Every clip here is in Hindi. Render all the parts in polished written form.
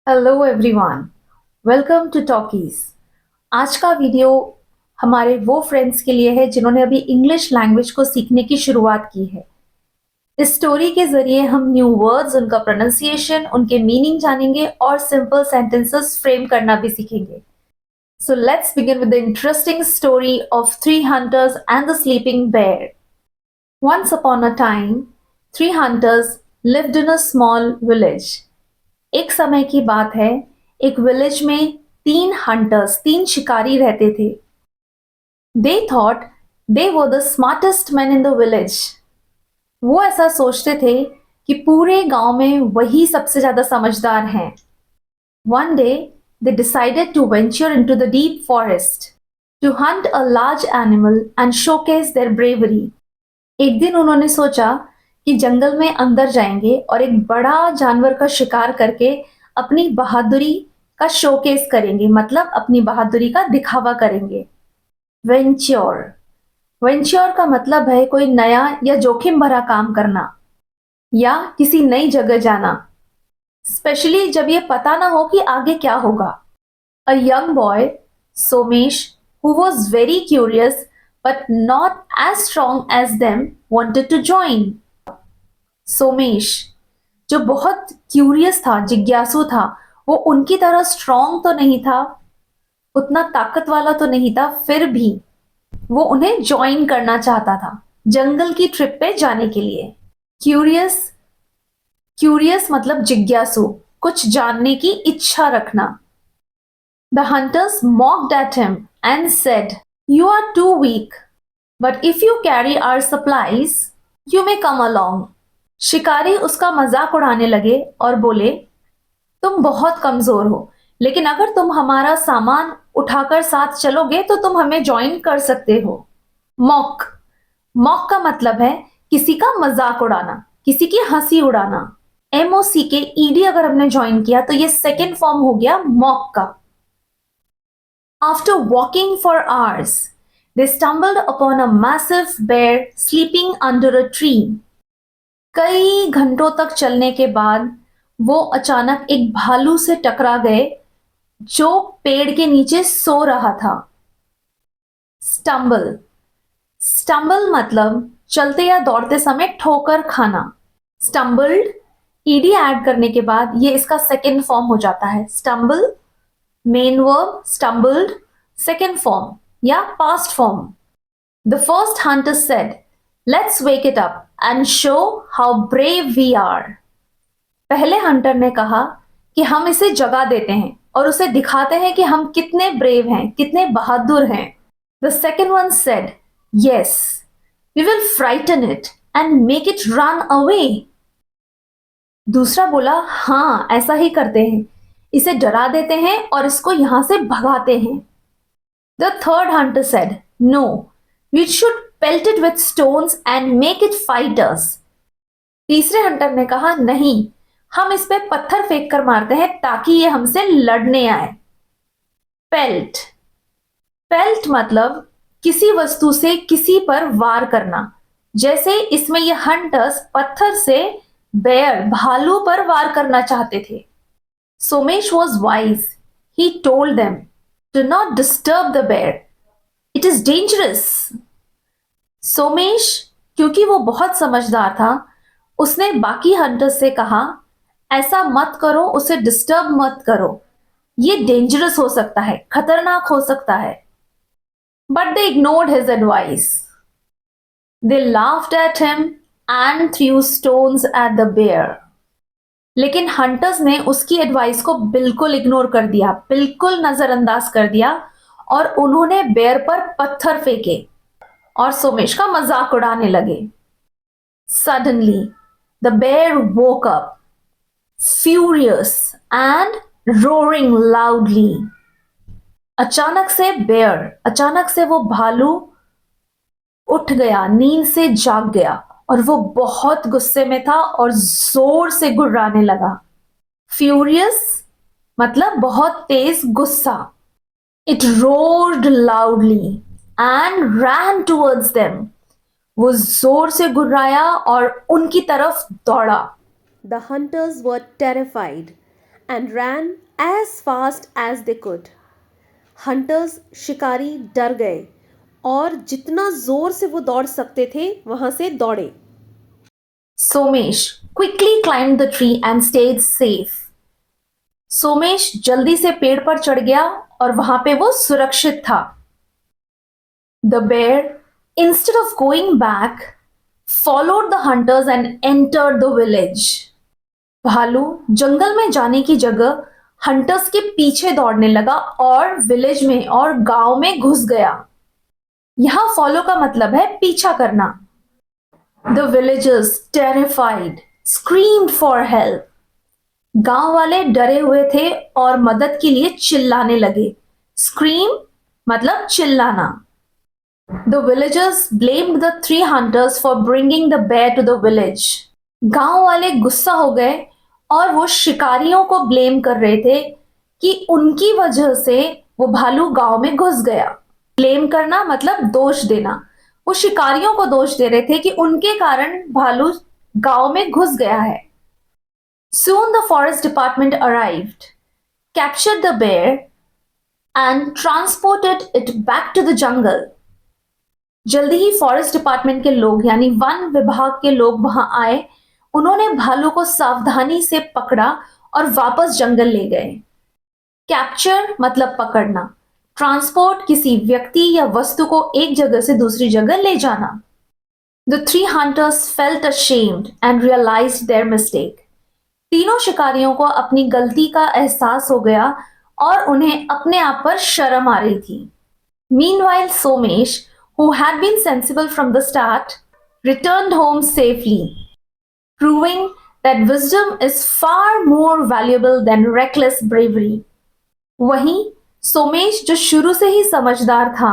Hello everyone, welcome to Talkies. आज का वीडियो हमारे वो फ्रेंड्स के लिए है जिन्होंने अभी इंग्लिश लैंग्वेज को सीखने की शुरुआत की है। इस स्टोरी के जरिए हम न्यू वर्ड्स, उनका प्रोनाउंसिएशन, उनके मीनिंग जानेंगे और सिंपल सेंटेंसेस फ्रेम करना भी सीखेंगे। So let's begin with the interesting story of three hunters and the sleeping bear. Once upon a time, three hunters lived in a small village. एक समय की बात है, एक विलेज में तीन शिकारी रहते थे। They thought they were the smartest man in the village. वो ऐसा सोचते थे कि पूरे गांव में वही सबसे ज्यादा समझदार हैं। One day they decided to venture into the deep forest to hunt a large animal and showcase their bravery. एक दिन उन्होंने सोचा कि जंगल में अंदर जाएंगे और एक बड़ा जानवर का शिकार करके अपनी बहादुरी का शोकेस करेंगे, मतलब अपनी बहादुरी का दिखावा करेंगे। वेंच्योर वेंच्योर का मतलब है कोई नया या जोखिम भरा काम करना या किसी नई जगह जाना, स्पेशली जब ये पता ना हो कि आगे क्या होगा। A young boy, Somesh, who was very curious but not as strong as them, wanted to join. Somesh जो बहुत क्यूरियस था, जिज्ञासु था, वो उनकी तरह स्ट्रॉन्ग तो नहीं था, उतना ताकत वाला तो नहीं था, फिर भी वो उन्हें ज्वाइन करना चाहता था जंगल की ट्रिप पे जाने के लिए। क्यूरियस क्यूरियस मतलब जिज्ञासु, कुछ जानने की इच्छा रखना। The hunters mocked at him and said, "You are too weak, but if you carry our supplies, you may come along." शिकारी उसका मजाक उड़ाने लगे और बोले, तुम बहुत कमजोर हो, लेकिन अगर तुम हमारा सामान उठाकर साथ चलोगे तो तुम हमें ज्वाइन कर सकते हो। मॉक मॉक का मतलब है किसी का मजाक उड़ाना, किसी की हंसी उड़ाना। MOC के ईडी अगर हमने ज्वाइन किया तो ये सेकेंड फॉर्म हो गया मॉक का। After walking for hours, they stumbled upon a massive bear sleeping under a tree. कई घंटों तक चलने के बाद वो अचानक एक भालू से टकरा गए जो पेड़ के नीचे सो रहा था। स्टम्बल स्टम्बल मतलब चलते या दौड़ते समय ठोकर खाना। स्टम्बल्ड ईडी ऐड करने के बाद ये इसका सेकेंड फॉर्म हो जाता है। Stumble main verb, stumbled second form या past form. The first hunter said, let's wake it up and show how brave we are. पहले हंटर ने कहा कि हम इसे जगा देते हैं और उसे दिखाते हैं कि हम कितने ब्रेव हैं, कितने बहादुर हैं। The second one said, yes, we will frighten it and make it run away. दूसरा बोला, हाँ ऐसा ही करते हैं, इसे डरा देते हैं और इसको यहां से भगाते हैं। The third hunter said, no, we should pelt it with stones and make it fight us. तीसरे हंटर ने कहा, नहीं, हम इस पे पत्थर फेंक कर मारते हैं ताकि ये हमसे लड़ने आए। पेल्ट पेल्ट मतलब किसी वस्तु से किसी पर वार करना। जैसे इसमें ये हंटर्स पत्थर से बेयर, भालू पर वार करना चाहते थे। Somesh was wise, he told them, do not disturb the bear, it is dangerous. Somesh क्योंकि वो बहुत समझदार था, उसने बाकी हंटर्स से कहा, ऐसा मत करो, उसे डिस्टर्ब मत करो, ये डेंजरस हो सकता है, खतरनाक हो सकता है। But they ignored his advice. They laughed at him and threw stones at the bear. लेकिन हंटर्स ने उसकी एडवाइस को बिल्कुल इग्नोर कर दिया, बिल्कुल नजरअंदाज कर दिया और उन्होंने बेयर पर पत्थर फेंके और सोमेश का मजाक उड़ाने लगे। Suddenly the bear woke up, furious and roaring loudly. अचानक से वो भालू उठ गया, नींद से जाग गया और वो बहुत गुस्से में था और जोर से गुर्राने लगा। फ्यूरियस मतलब बहुत तेज गुस्सा। It roared loudly and ran towards them. वो जोर से गुर्राया और उनकी तरफ दौड़ा। The hunters were terrified and ran as fast as they could. Hunters शिकारी डर गए और जितना जोर से वो दौड़ सकते थे वहां से दौड़े. Somesh quickly climbed the tree and stayed safe. Somesh जल्दी से पेड़ पर चढ़ गया और वहां पे वो सुरक्षित था. The bear, instead of going back, followed the hunters and entered the village. भालू जंगल में जाने की जगह हंटर्स के पीछे दौड़ने लगा और विलेज में और गांव में घुस गया. यहां फॉलो का मतलब है पीछा करना. The villagers, terrified, screamed for help. गांव वाले डरे हुए थे और मदद के लिए चिल्लाने लगे. Scream मतलब चिल्लाना. The villagers blamed the three hunters for bringing the bear to the village. गांव वाले गुस्सा हो गए और वो शिकारियों को ब्लेम कर रहे थे कि उनकी वजह से वो भालू गांव में घुस गया. ब्लेम करना मतलब दोष देना. वो शिकारियों को दोष दे रहे थे कि उनके कारण भालू गांव में घुस गया है. Soon the forest department arrived, captured the bear and transported it back to the jungle. जल्दी ही फॉरेस्ट डिपार्टमेंट के लोग यानी वन विभाग के लोग वहां आए. उन्होंने भालू को सावधानी से पकड़ा और वापस जंगल ले गए. कैप्चर मतलब पकड़ना. ट्रांसपोर्ट किसी व्यक्ति या वस्तु को एक जगह से दूसरी जगह ले जाना. The three hunters felt ashamed and realized their mistake. तीनों शिकारियों को अपनी गलती का एहसास हो गया और उन्हें अपने आप पर शर्म आ रही थी. Meanwhile, Somesh, who had been sensible from the start, returned home safely, proving that wisdom is far more valuable than reckless bravery. वहीं सोमेश जो शुरू से ही समझदार था,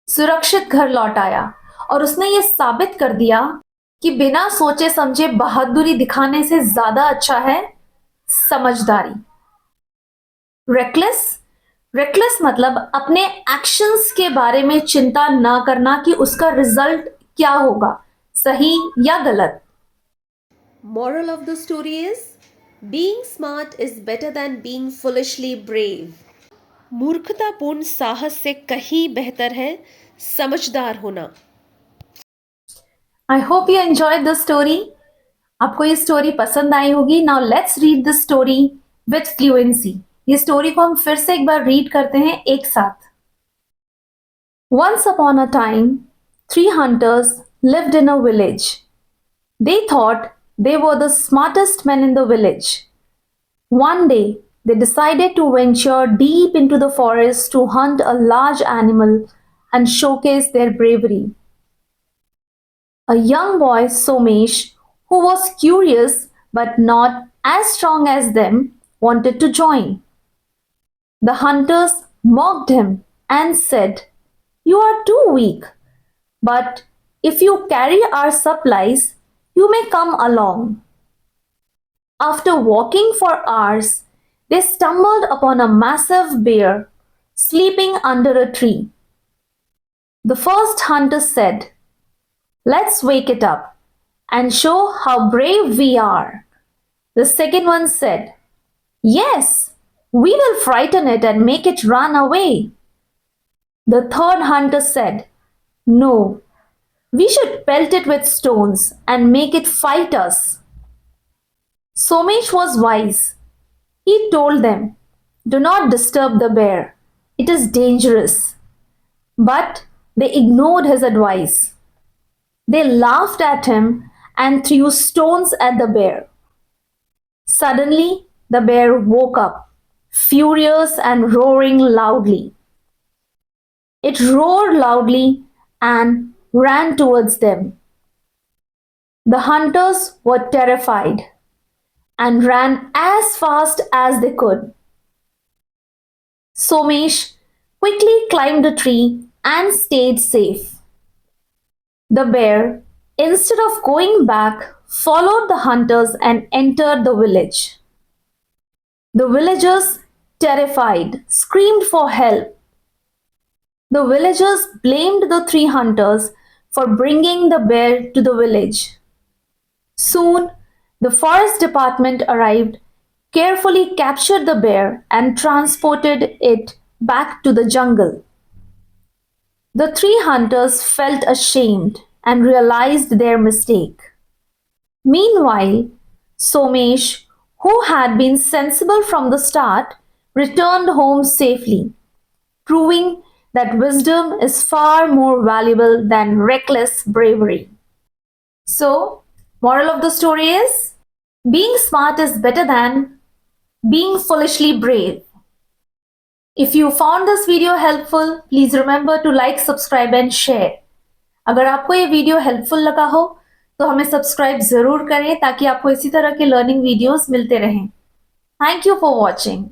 सुरक्षित घर लौट आया और उसने ये साबित कर दिया कि बिना सोचे समझे बहादुरी दिखाने से ज्यादा अच्छा है समझदारी. रेकलेस मतलब अपने एक्शंस के बारे में चिंता ना करना कि उसका रिजल्ट क्या होगा, सही या गलत. Moral of the story is being smart is better than being foolishly brave. मूर्खतापूर्ण साहस से कहीं बेहतर है समझदार होना. I hope you enjoyed the story. आपको ये स्टोरी पसंद आई होगी. Now let's read the story with fluency. ये स्टोरी को हम फिर से एक बार रीड करते हैं एक साथ. Once upon a time, three hunters lived in a village. They thought they were the smartest men in the village. One day, they decided to venture deep into the forest to hunt a large animal and showcase their bravery. A young boy, Somesh, who was curious but not as strong as them, wanted to join. The hunters mocked him and said, "You are too weak, but if you carry our supplies, you may come along." After walking for hours, they stumbled upon a massive bear sleeping under a tree. The first hunter said, "Let's wake it up and show how brave we are." The second one said, "Yes, we will frighten it and make it run away." The third hunter said, "No, we should pelt it with stones and make it fight us." Somesh was wise. He told them, "Do not disturb the bear. It is dangerous." But they ignored his advice. They laughed at him and threw stones at the bear. Suddenly, the bear woke up, furious and roaring loudly. It roared loudly and ran towards them. The hunters were terrified and ran as fast as they could. Somesh quickly climbed a tree and stayed safe. The bear, instead of going back, followed the hunters and entered the village. The villagers, terrified, screamed for help. The villagers blamed the three hunters for bringing the bear to the village. Soon, the forest department arrived, carefully captured the bear and transported it back to the jungle. The three hunters felt ashamed and realized their mistake. Meanwhile, Somesh, who had been sensible from the start, returned home safely, proving that wisdom is far more valuable than reckless bravery. So, moral of the story is being smart is better than being foolishly brave. If you found this video helpful, please remember to like, subscribe and share. अगर आपको ये वीडियो हेल्पफुल लगा हो तो हमें सब्सक्राइब जरूर करें ताकि आपको इसी तरह के लर्निंग वीडियोस मिलते रहें। Thank you for watching.